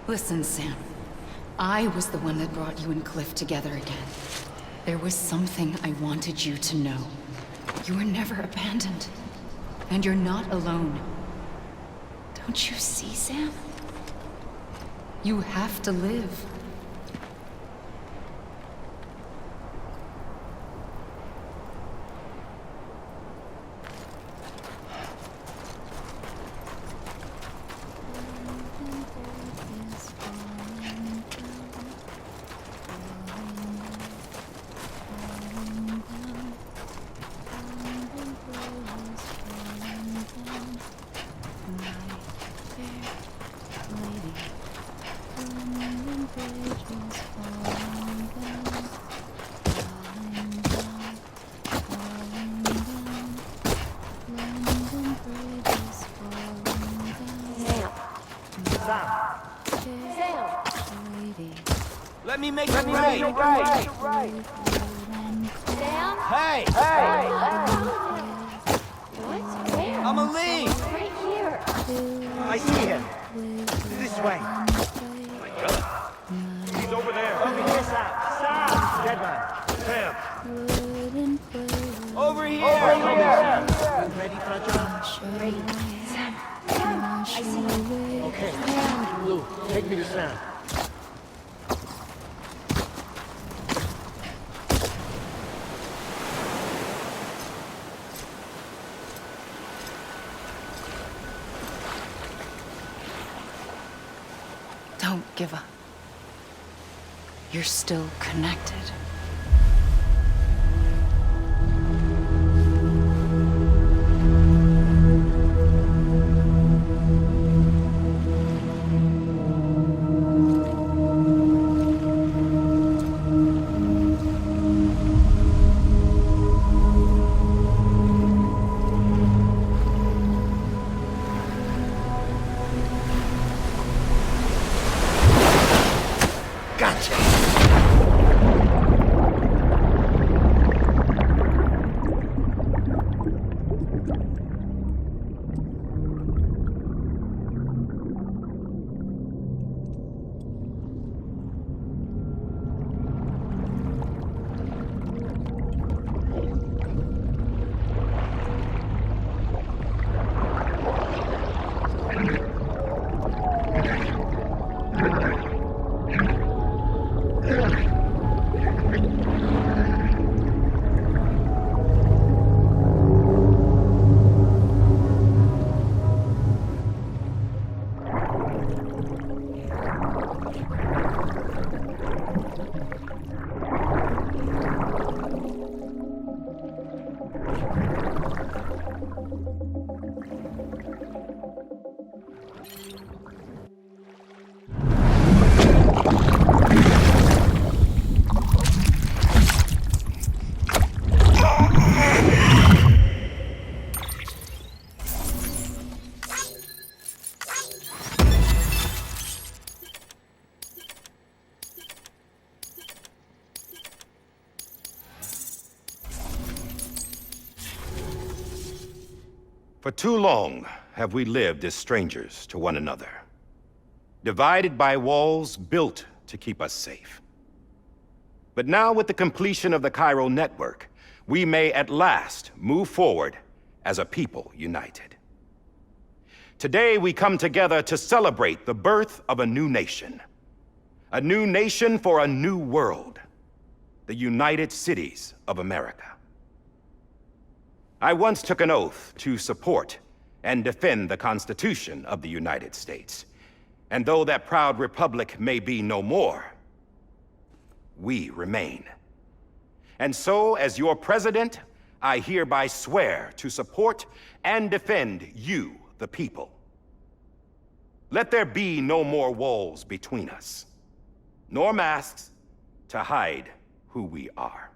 Listen, Sam. I was the one that brought you and Cliff together again. There was something I wanted you to know. You were never abandoned. And you're not alone. Don't you see, Sam? You have to live. Let me make it right. Sam? Hey! What? Where? I'm a lead! Right here. I see him. This way. He's over there. Over here, Sam. Sam! Dead man. Sam. Over here! You ready for a job? Ready. Sam. Sam. I see you. Okay. Lou, take me to Sam. Don't give up. You're still connected. For too long have we lived as strangers to one another, divided by walls built to keep us safe. But now, with the completion of the Cairo network, we may at last move forward as a people united. Today, we come together to celebrate the birth of a new nation for a new world, the United Cities of America. I once took an oath to support and defend the Constitution of the United States. And though that proud republic may be no more, we remain. And so, as your president, I hereby swear to support and defend you, the people. Let there be no more walls between us, nor masks to hide who we are.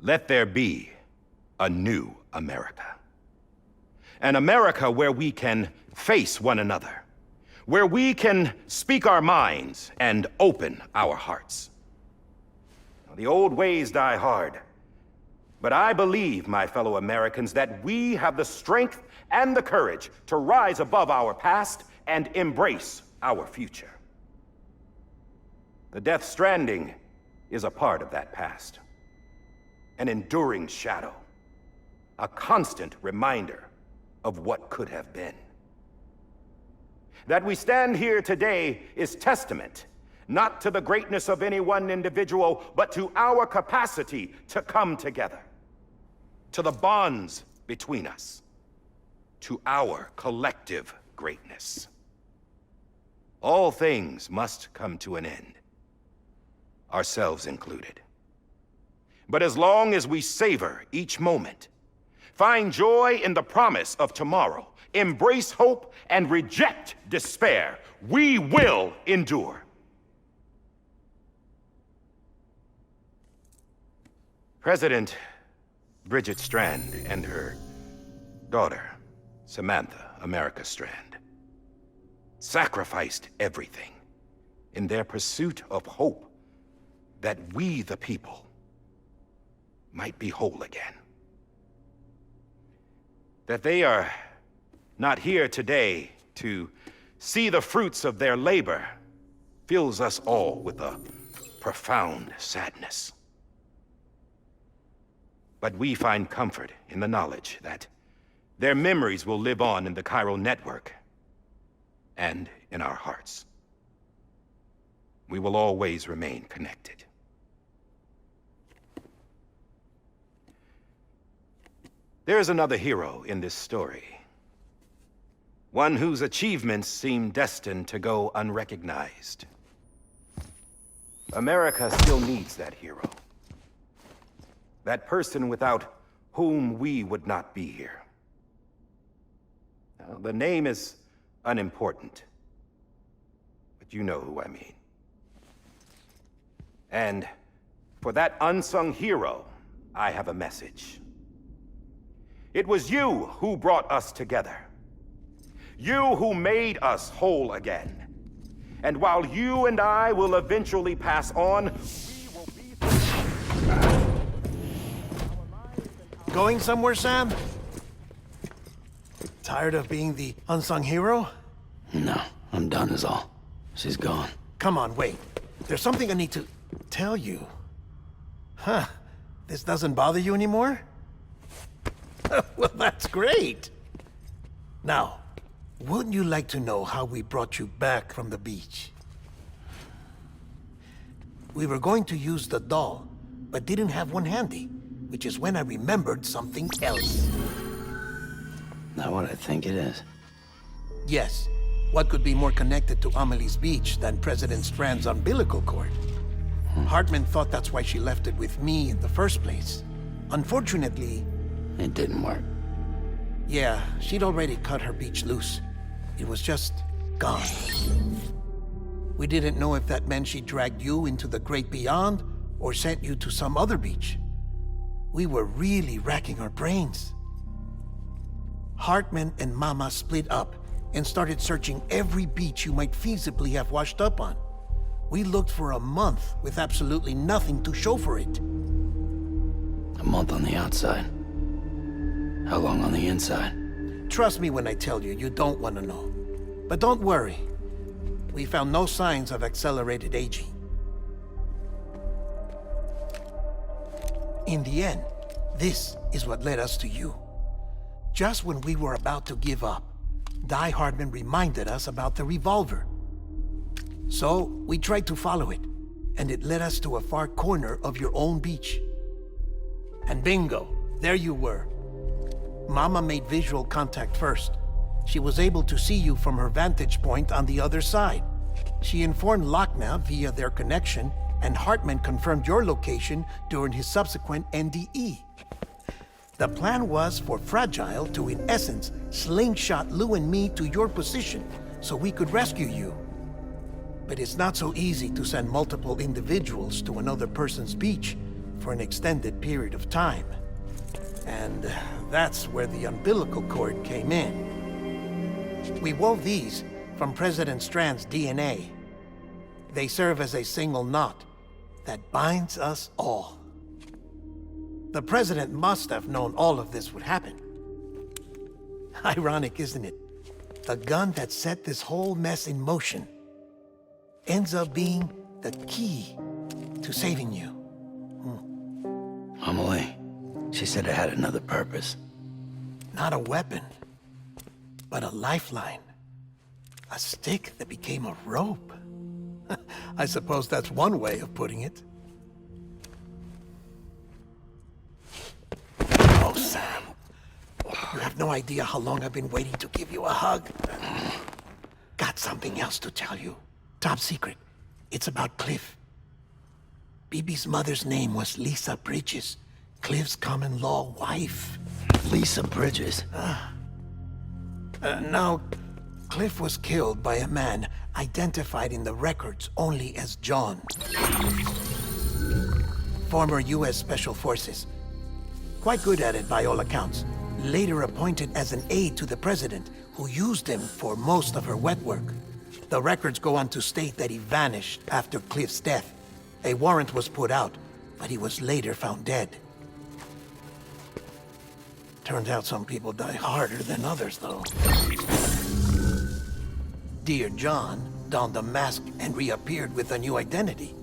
Let there be a new America. An America where we can face one another, where we can speak our minds and open our hearts. The old ways die hard, but I believe, my fellow Americans, that we have the strength and the courage to rise above our past and embrace our future. The Death Stranding is a part of that past. An enduring shadow. A constant reminder of what could have been. That we stand here today is testament, not to the greatness of any one individual, but to our capacity to come together. To the bonds between us. To our collective greatness. All things must come to an end. Ourselves included. But as long as we savor each moment, find joy in the promise of tomorrow, embrace hope, and reject despair, we will endure. President Bridget Strand and her daughter, Samantha America Strand, sacrificed everything in their pursuit of hope that we, the people, might be whole again. That they are not here today to see the fruits of their labor fills us all with a profound sadness. But we find comfort in the knowledge that their memories will live on in the chiral network and in our hearts. We will always remain connected. There is another hero in this story. One whose achievements seem destined to go unrecognized. America still needs that hero. That person without whom we would not be here. Now, the name is unimportant, but you know who I mean. And for that unsung hero, I have a message. It was you who brought us together. You who made us whole again. And while you and I will eventually pass on, we will be... Going somewhere, Sam? Tired of being the unsung hero? No, I'm done is all. She's gone. Come on, wait. There's something I need to tell you. Huh. This doesn't bother you anymore? Well, that's great. Now, wouldn't you like to know how we brought you back from the beach? We were going to use the doll, but didn't have one handy, which is when I remembered something else. Not what I think it is. Yes. What could be more connected to Amelie's beach than President Strand's umbilical cord? Hartman thought that's why she left it with me in the first place. Unfortunately... It didn't work. Yeah, she'd already cut her beach loose. It was just gone. We didn't know if that meant she dragged you into the great beyond or sent you to some other beach. We were really racking our brains. Hartman and Mama split up and started searching every beach you might feasibly have washed up on. We looked for a month with absolutely nothing to show for it. A month on the outside. How long on the inside? Trust me when I tell you, you don't want to know. But don't worry. We found no signs of accelerated aging. In the end, this is what led us to you. Just when we were about to give up, Die Hardman reminded us about the revolver. So, we tried to follow it, and it led us to a far corner of your own beach. And bingo, there you were. Mama made visual contact first. She was able to see you from her vantage point on the other side. She informed Lochna via their connection, and Hartman confirmed your location during his subsequent NDE. The plan was for Fragile to, in essence, slingshot Lou and me to your position so we could rescue you. But it's not so easy to send multiple individuals to another person's beach for an extended period of time. And that's where the umbilical cord came in. We wove these from President Strand's DNA. They serve as a single knot that binds us all. The President must have known all of this would happen. Ironic, isn't it? The gun that set this whole mess in motion ends up being the key to saving you. Amelie, she said it had another purpose. Not a weapon, but a lifeline. A stick that became a rope. I suppose that's one way of putting it. Oh, Sam. You have no idea how long I've been waiting to give you a hug. Got something else to tell you. Top secret. It's about Cliff. BB's mother's name was Lisa Bridges, Cliff's common-law wife. Lisa Bridges? Now, Cliff was killed by a man identified in the records only as John. Former U.S. Special Forces. Quite good at it by all accounts. Later appointed as an aide to the president, who used him for most of her wet work. The records go on to state that he vanished after Cliff's death. A warrant was put out, but he was later found dead. Turns out some people die harder than others, though. Dear John donned a mask and reappeared with a new identity.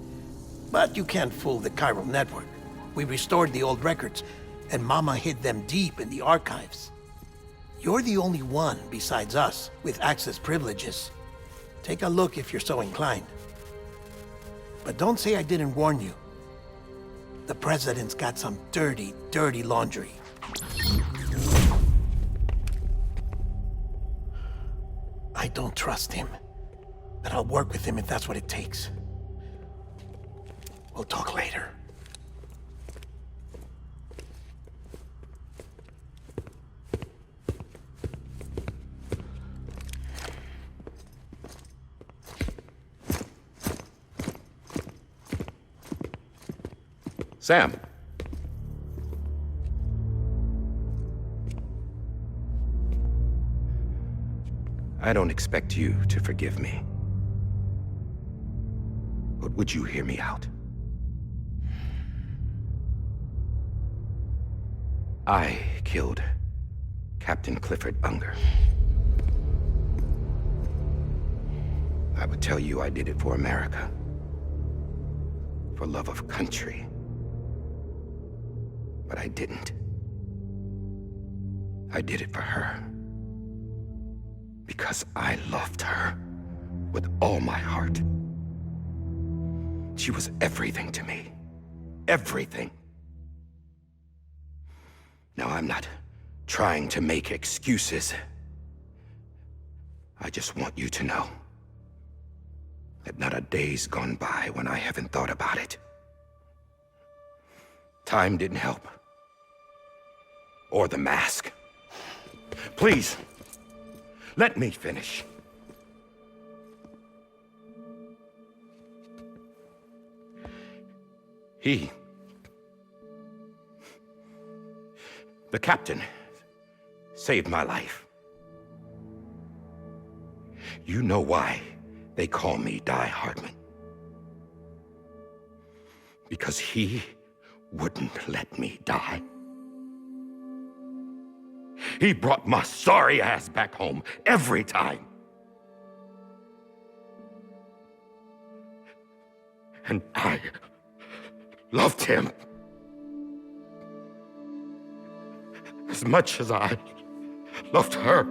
But you can't fool the chiral network. We restored the old records, and Mama hid them deep in the archives. You're the only one besides us with access privileges. Take a look if you're so inclined. But don't say I didn't warn you. The president's got some dirty, dirty laundry. I don't trust him, but I'll work with him if that's what it takes. We'll talk later. Sam. I don't expect you to forgive me. But would you hear me out? I killed Captain Clifford Unger. I would tell you I did it for America. For love of country. But I didn't. I did it for her. Because I loved her with all my heart. She was everything to me. Everything. Now, I'm not trying to make excuses. I just want you to know that not a day's gone by when I haven't thought about it. Time didn't help. Or the mask. Please, let me finish. The captain, saved my life. You know why they call me Die Hardman. Because he wouldn't let me die. He brought my sorry ass back home every time. And I loved him as much as I loved her.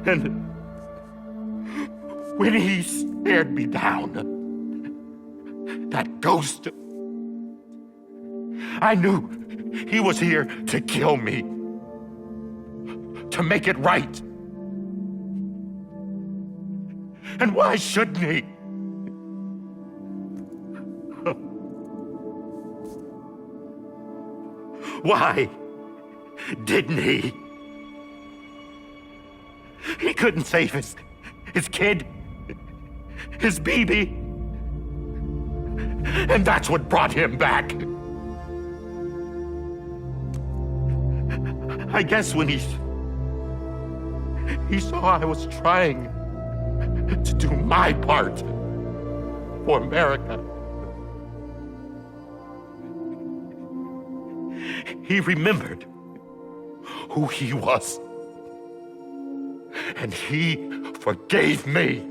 And when he stared me down, that ghost, I knew he was here to kill me, to make it right. And why shouldn't he? Why didn't he? He couldn't save his kid, his baby. And that's what brought him back. I guess when he saw I was trying to do my part for America, he remembered who he was. And he forgave me.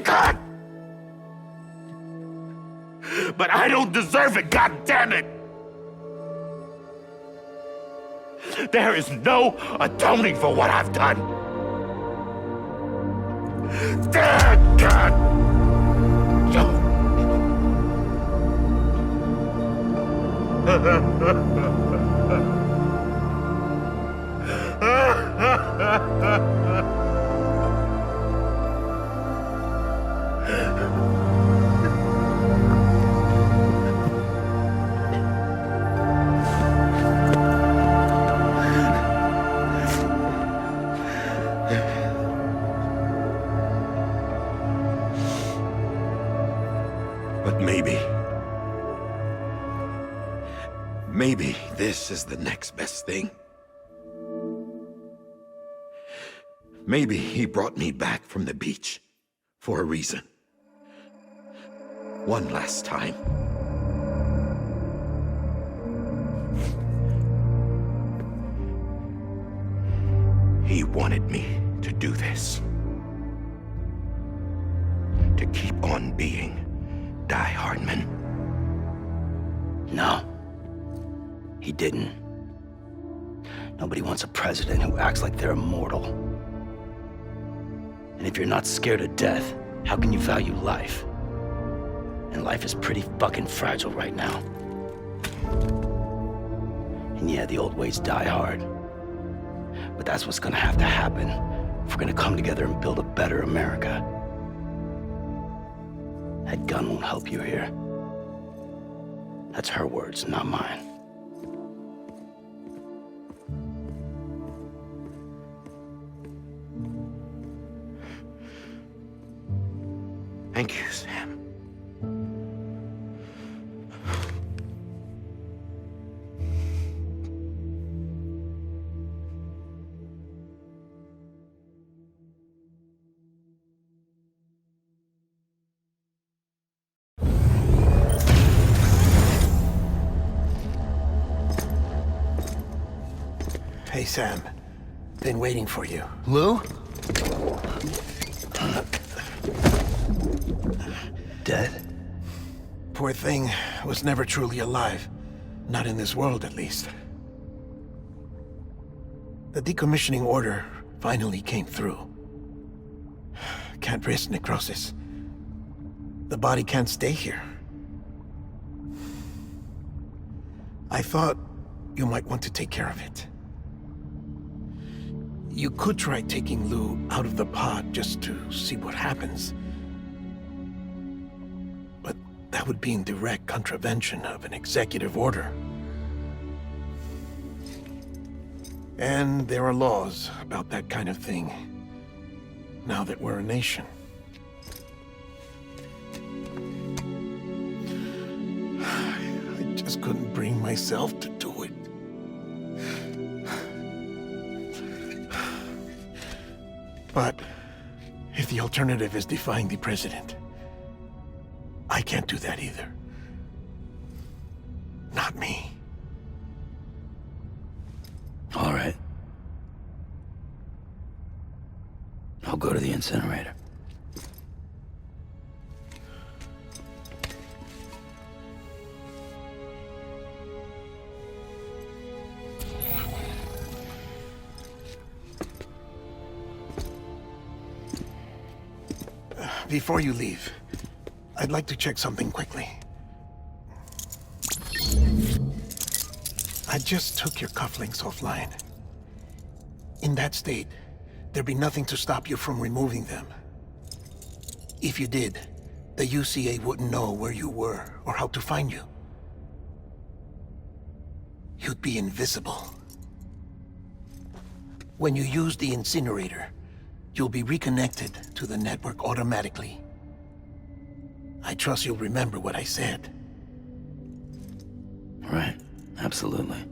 God! But I don't deserve it, God damn it! There is no atoning for what I've done. God! But maybe this is the next best thing. Maybe he brought me back from the beach for a reason. One last time. He wanted me to do this. To keep on being Die Hardman. No. He didn't. Nobody wants a president who acts like they're immortal. And if you're not scared of death, how can you value life? And life is pretty fucking fragile right now. And yeah, the old ways die hard. But that's what's gonna have to happen if we're gonna come together and build a better America. That gun won't help you here. That's her words, not mine. Thank you, Sam. Hey, Sam. Been waiting for you. Lou? Dead? Poor thing was never truly alive. Not in this world, at least. The decommissioning order finally came through. Can't risk necrosis. The body can't stay here. I thought you might want to take care of it. You could try taking Lou out of the pod just to see what happens. But that would be in direct contravention of an executive order. And there are laws about that kind of thing, now that we're a nation. I just couldn't bring myself to do it. But if the alternative is defying the president, I can't do that either. Not me. All right. I'll go to the incinerator. Before you leave, I'd like to check something quickly. I just took your cufflinks offline. In that state, there'd be nothing to stop you from removing them. If you did, the UCA wouldn't know where you were or how to find you. You'd be invisible. When you use the incinerator, you'll be reconnected to the network automatically. I trust you'll remember what I said. Right. Absolutely.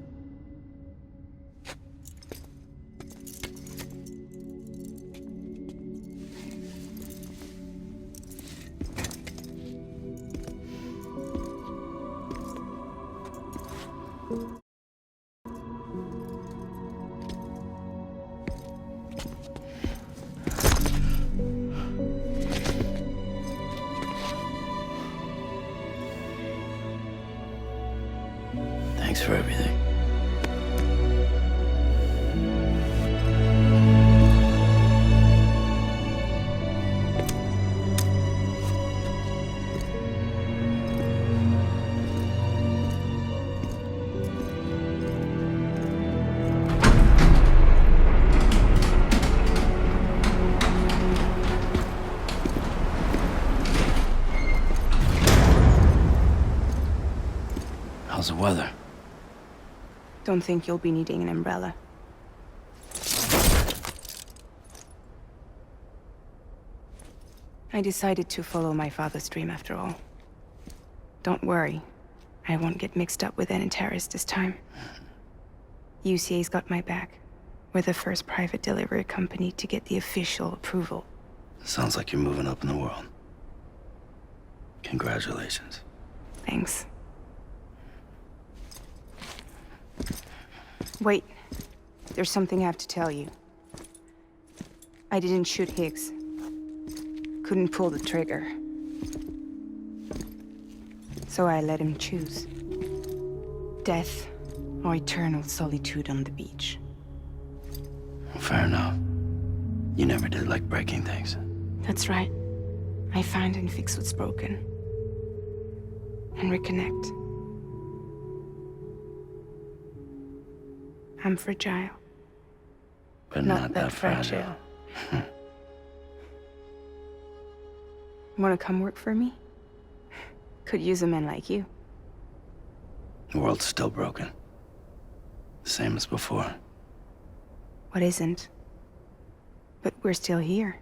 Thanks for everything. How's the weather? Don't think you'll be needing an umbrella. I decided to follow my father's dream after all. Don't worry. I won't get mixed up with any terrorists this time. UCA's got my back. We're the first private delivery company to get the official approval. Sounds like you're moving up in the world. Congratulations. Thanks. Wait. There's something I have to tell you. I didn't shoot Higgs. Couldn't pull the trigger. So I let him choose. Death or eternal solitude on the beach. Fair enough. You never did like breaking things. That's right. I find and fix what's broken. And reconnect. I'm fragile. But not that fragile. Wanna come work for me? Could use a man like you. The world's still broken. Same as before. What isn't? But we're still here.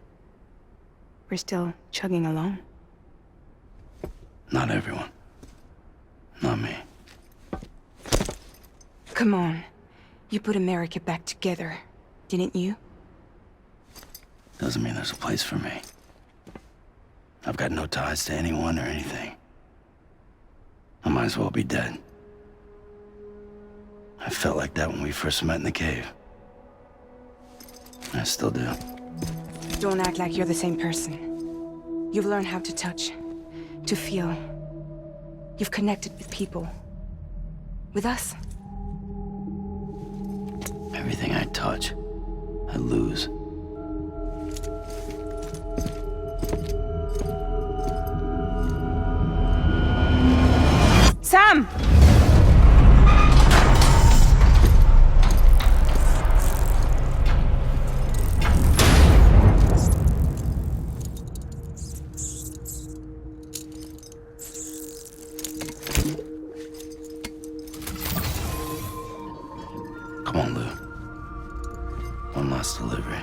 We're still chugging along. Not everyone. Not me. Come on. You put America back together, didn't you? Doesn't mean there's a place for me. I've got no ties to anyone or anything. I might as well be dead. I felt like that when we first met in the cave. I still do. Don't act like you're the same person. You've learned how to touch, to feel. You've connected with people. With us. Everything I touch, I lose. Sam! Come on, Lou. One last delivery.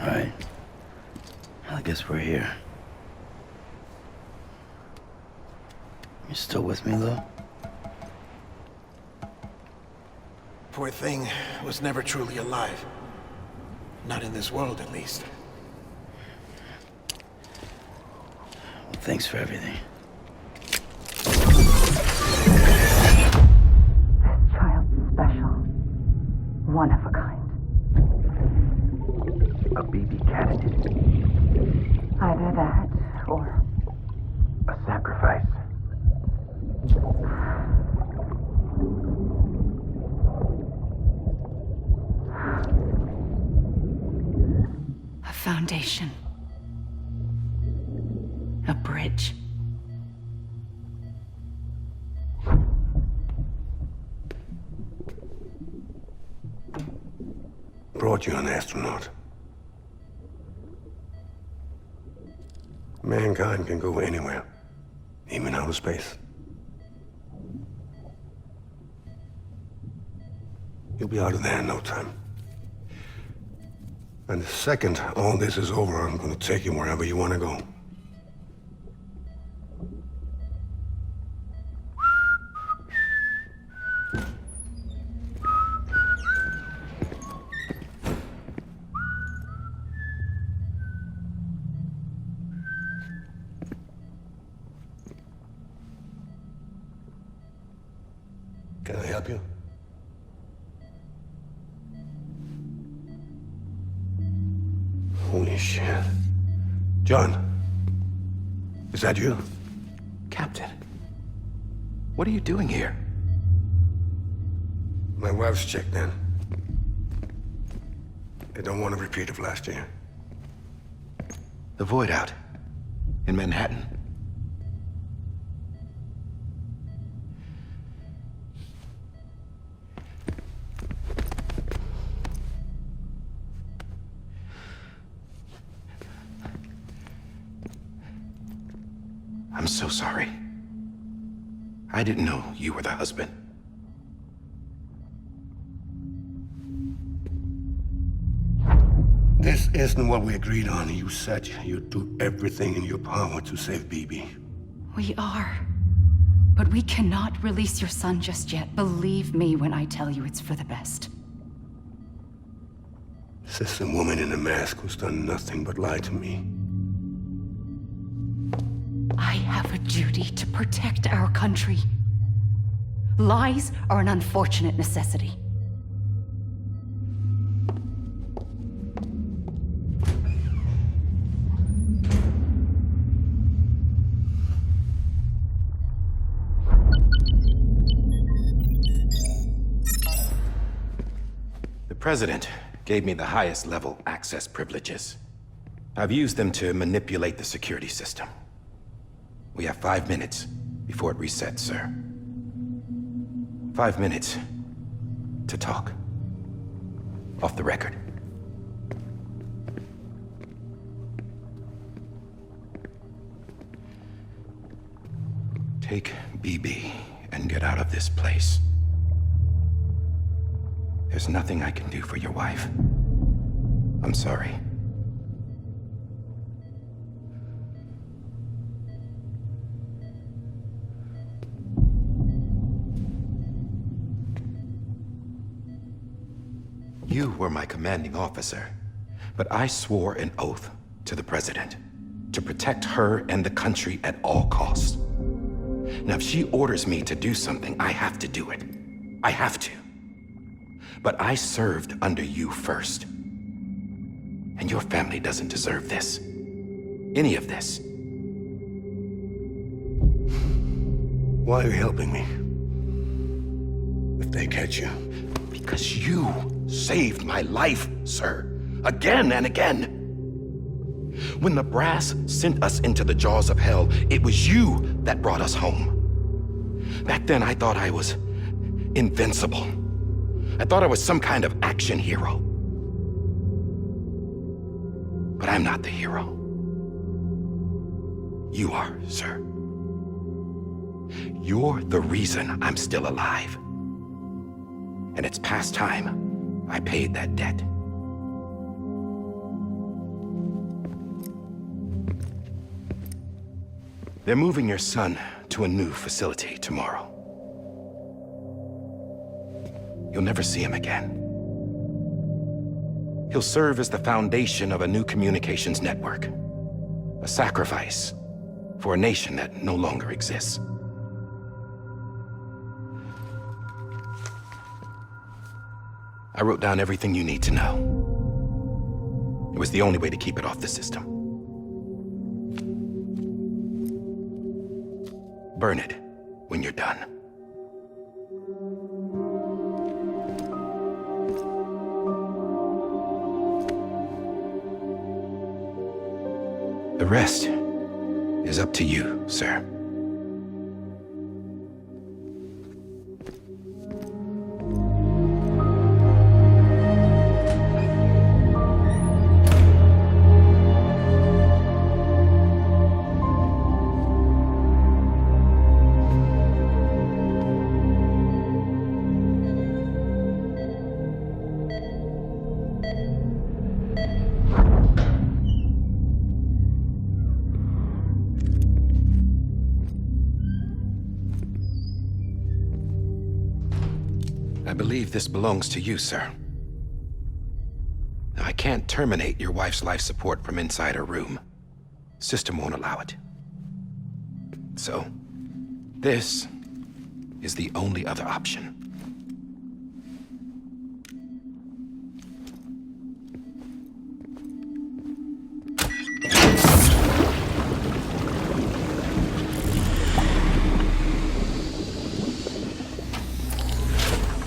Right. I guess we're here. You still with me, though? Poor thing was never truly alive. Not in this world, at least. Well, thanks for everything. Child special. one of a kind. A BB candidate. Either that, or A sacrifice. a foundation. A bridge. Brought you an astronaut. Mankind can go anywhere, even outer space. You'll be out of there in no time. And the second all this is over, I'm gonna take you wherever you wanna go. Can I help you? Holy shit. John, is that you? Captain, what are you doing here? My wife's checked in. They don't want a repeat of last year. The Void Out in Manhattan. I'm so sorry. I didn't know you were the husband. This isn't what we agreed on. You said you'd do everything in your power to save BB. We are. But we cannot release your son just yet. Believe me when I tell you it's for the best. This is a woman in a mask who's done nothing but lie to me. I have a duty to protect our country. Lies are an unfortunate necessity. The President gave me the highest level access privileges. I've used them to manipulate the security system. We have 5 minutes before it resets, sir. 5 minutes to talk. Off the record. Take BB and get out of this place. There's nothing I can do for your wife. I'm sorry. You were my commanding officer, but I swore an oath to the President to protect her and the country at all costs. Now, if she orders me to do something, I have to do it. I have to. But I served under you first. And your family doesn't deserve this. Any of this. Why are you helping me? If they catch you. Because you saved my life, sir. Again and again. When the brass sent us into the jaws of hell, it was you that brought us home. Back then, I thought I was invincible. I thought I was some kind of action hero. But I'm not the hero. You are, sir. You're the reason I'm still alive. And it's past time I paid that debt. They're moving your son to a new facility tomorrow. You'll never see him again. He'll serve as the foundation of a new communications network. A sacrifice for a nation that no longer exists. I wrote down everything you need to know. It was the only way to keep it off the system. Burn it when you're done. The rest is up to you, sir. I believe this belongs to you, sir. Now, I can't terminate your wife's life support from inside her room. System won't allow it. So, this is the only other option.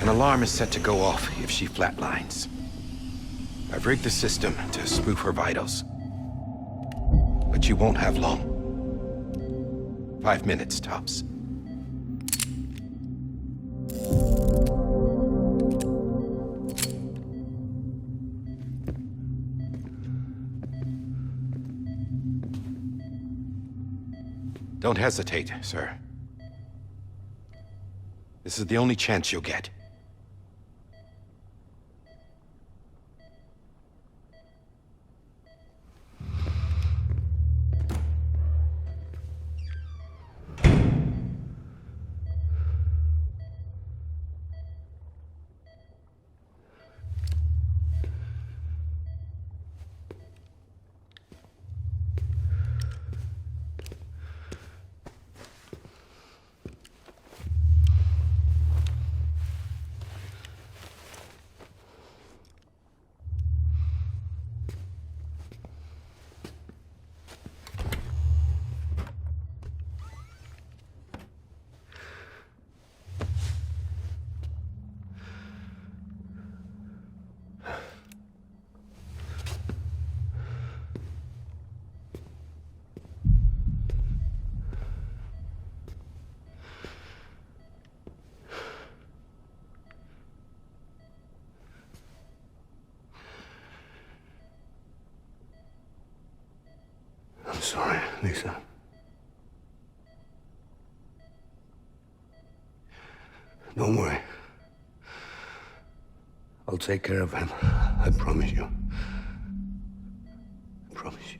An alarm is set to go off if she flatlines. I've rigged the system to spoof her vitals. But you won't have long. 5 minutes, tops. Don't hesitate, sir. This is the only chance you'll get. I'm sorry, Lisa. Don't worry. I'll take care of him. I promise you. I promise you.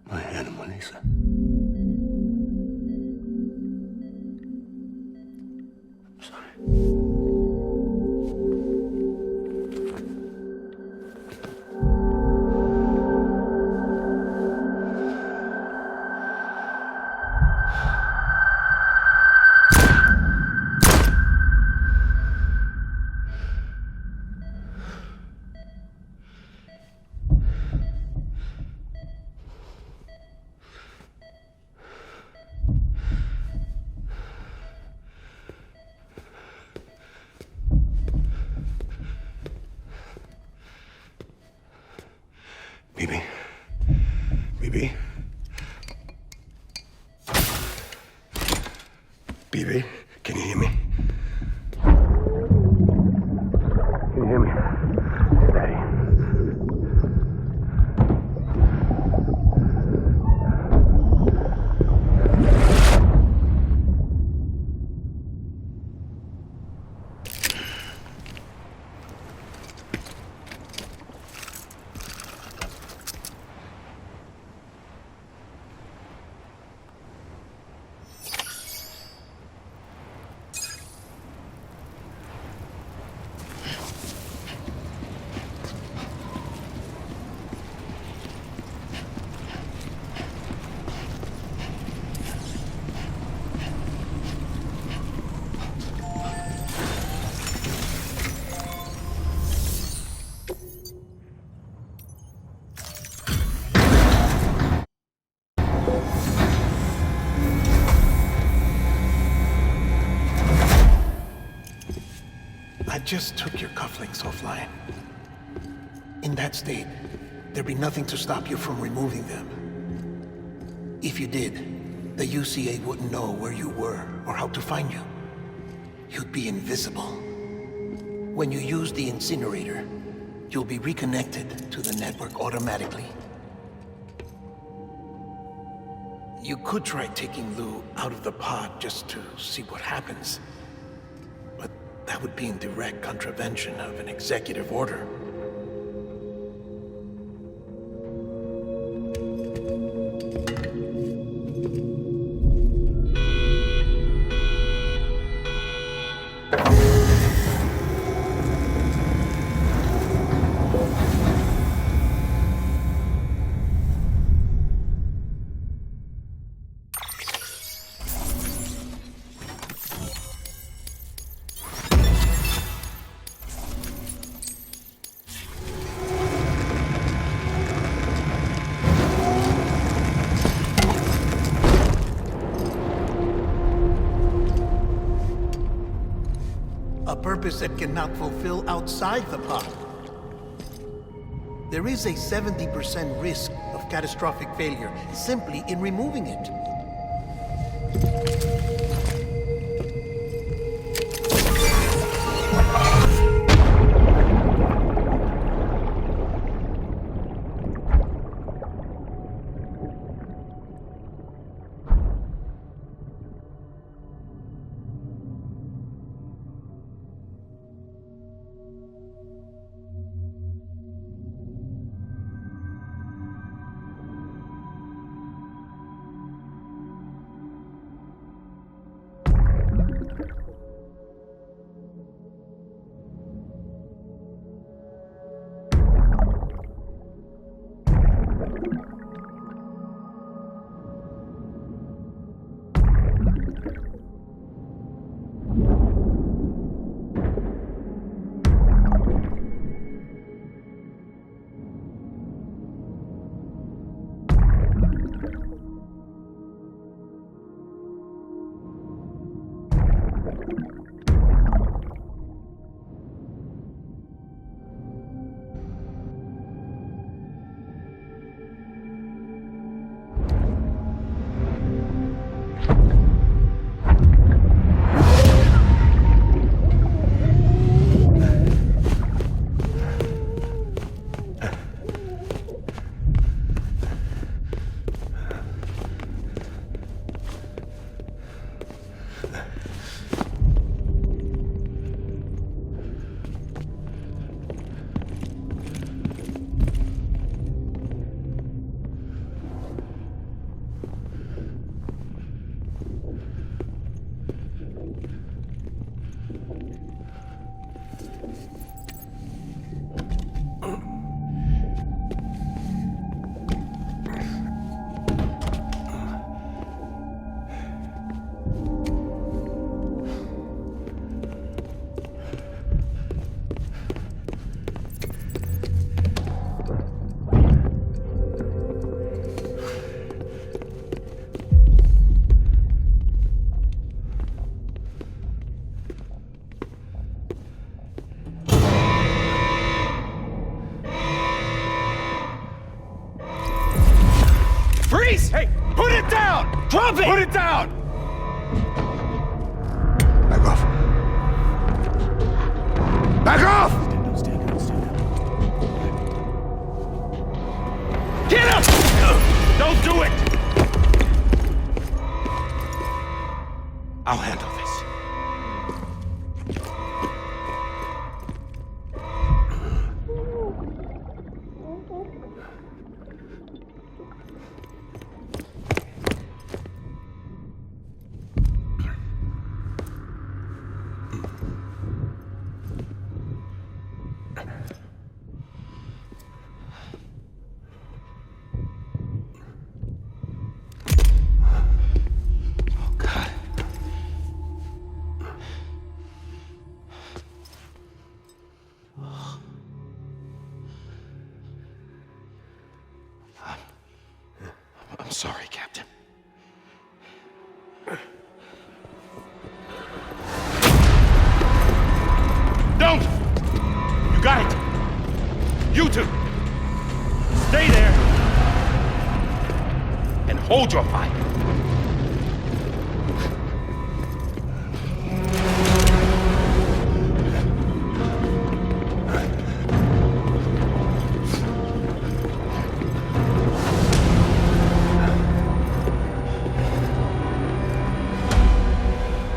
My animal, Lisa. I'm sorry. Bibi. Bibi. Bibi, can you hear me? Can you hear me? Daddy. I just took your cufflinks offline. In that state, there'd be nothing to stop you from removing them. If you did, the UCA wouldn't know where you were or how to find you. You'd be invisible. When you use the incinerator, you'll be reconnected to the network automatically. You could try taking Lou out of the pod just to see what happens. But that would be in direct contravention of an executive order. A purpose that cannot fulfill outside the pod. There is a 70% risk of catastrophic failure simply in removing it. Hey, put it down! Drop it! Put it down! Back off. Back off! Get him! Don't do it! I'll handle this. I'm sorry, Captain. No! two, stay there and hold your fire.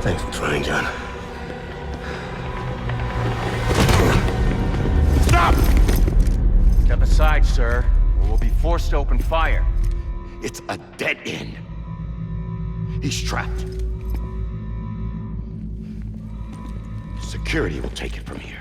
Thanks for trying, John. Stop! Step aside, sir, or we'll be forced to open fire. It's a dead end. He's trapped. Security will take it from here.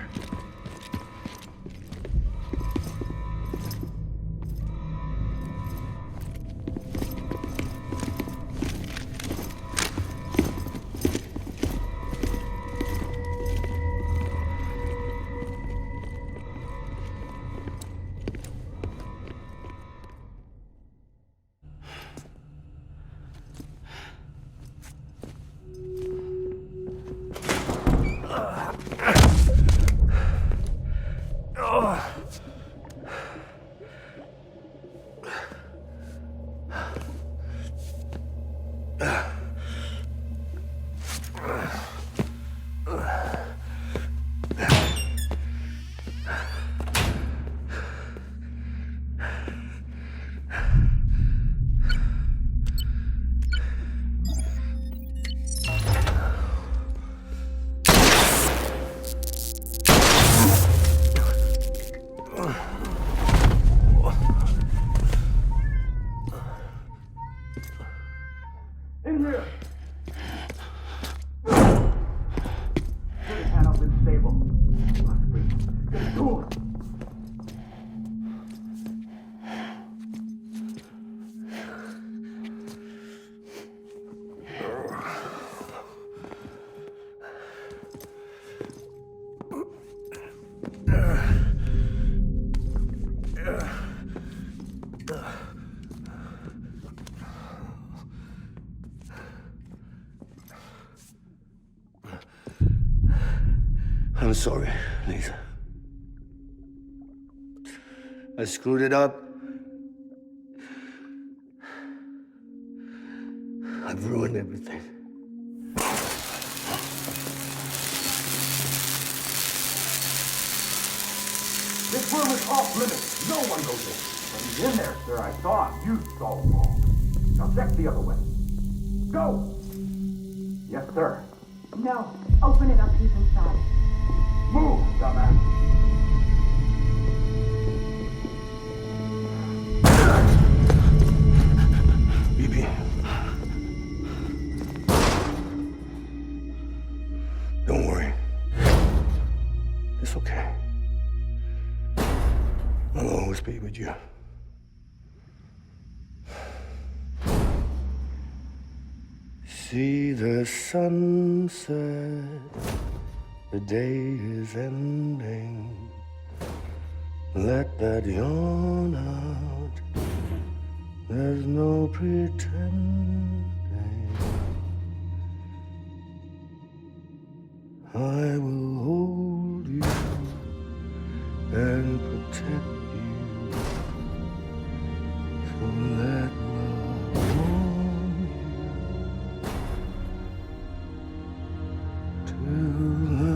I'm sorry, Lisa. I screwed it up. I've ruined everything. This room is off limits. No one goes in. When he's in there, sir, I saw him. You saw him all. Now check the other way. Go! Yes, sir. No. Open it up. He's inside. Move, dumbass. BB. Don't worry. It's okay. I'll always be with you. See the sunset. The day is ending. Let that yawn out. There's no pretending. I will hold you and protect you. So let love warm you to the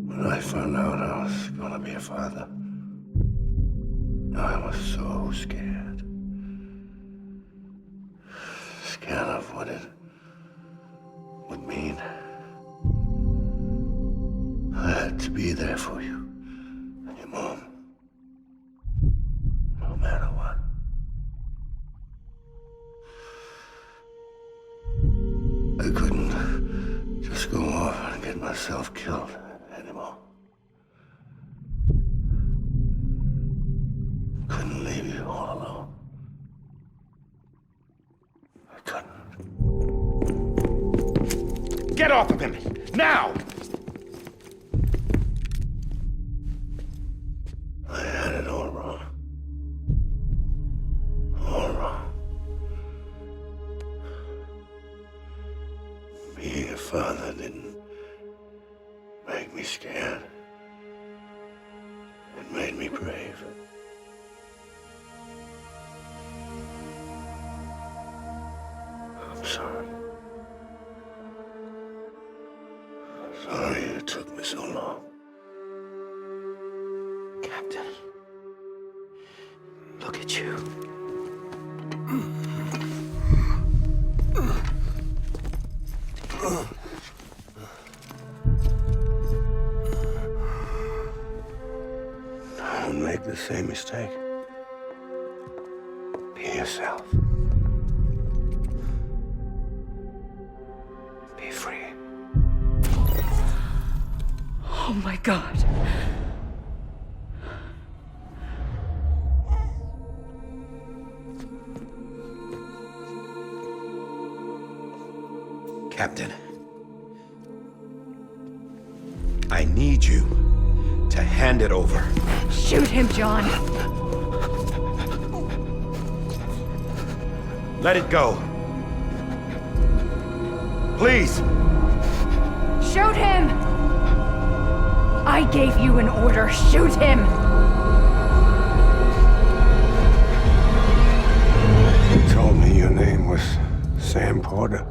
When I found out I was gonna be a father, I was so scared. Scared of what it would mean. I had to be there for you and your mom, no matter what. I couldn't just go off and get myself killed at Get off of him! Now! I had it all wrong. All wrong. Being a father didn't make me scared. It made me brave. I'm sorry. Sorry it took me so long. Captain, look at you. Don't make the same mistake. Be yourself. Be free. Oh my God. Captain, I need you to hand it over. Shoot him, John. Let it go. Please. Shoot him! I gave you an order. Shoot him! You told me your name was Sam Porter.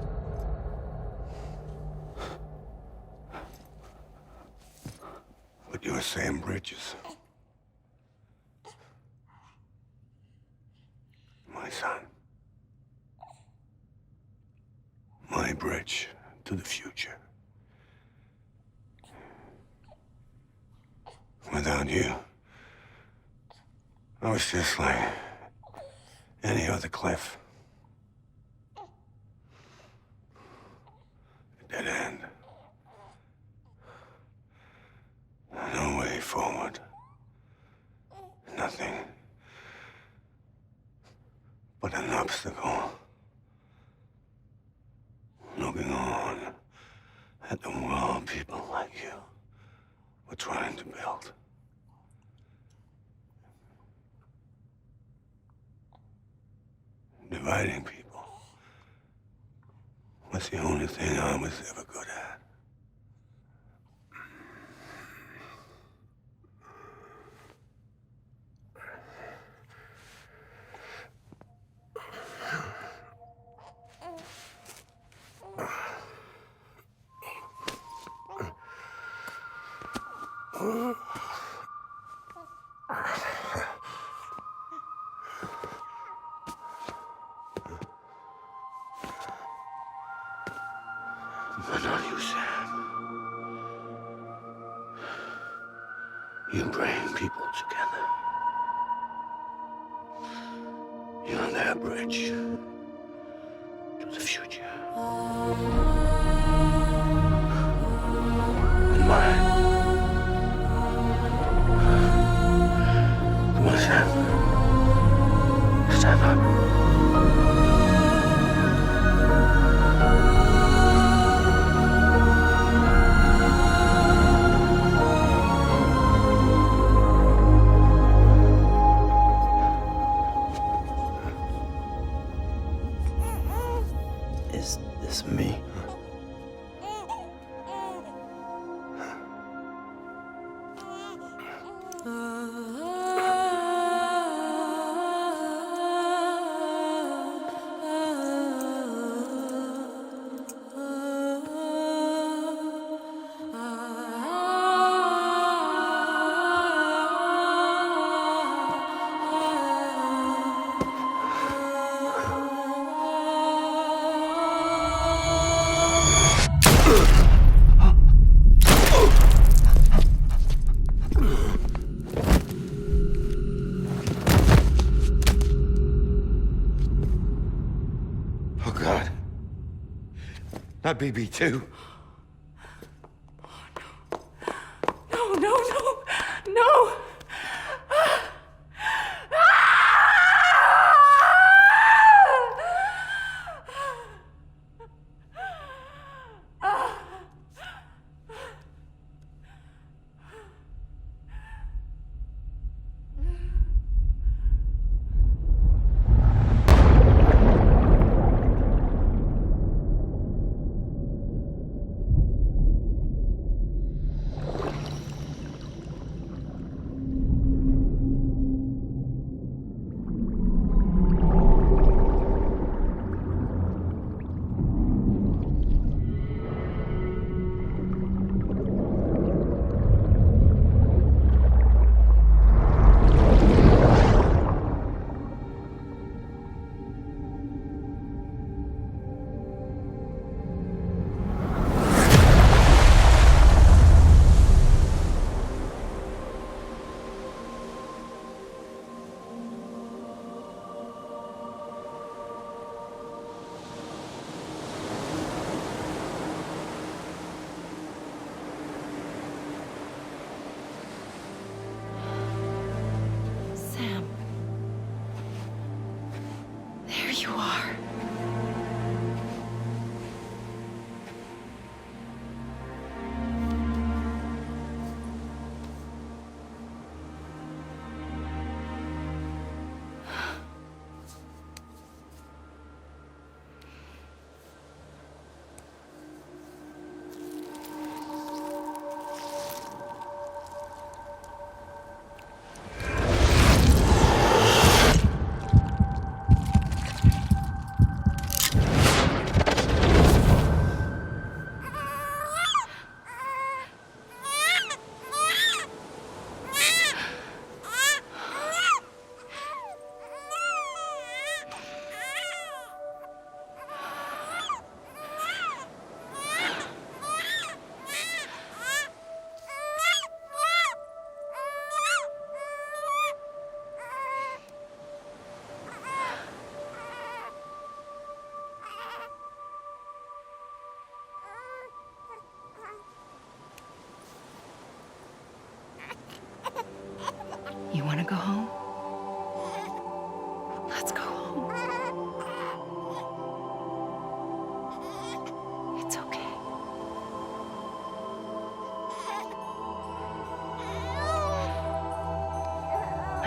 But you're Sam Bridges. My son. My bridge to the future. Without you, I was just like any other Cliff. A dead end. No way forward. Nothing but an obstacle. Looking on at the world people like you were trying to build. Dividing people was the only thing I was ever good at. But not you, Sam. You bring people together. You're their bridge to the future. And mine. Come on, Sam. Stand up. Is this me? Oh, God. Not BB2. No, no, no, no!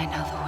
I know the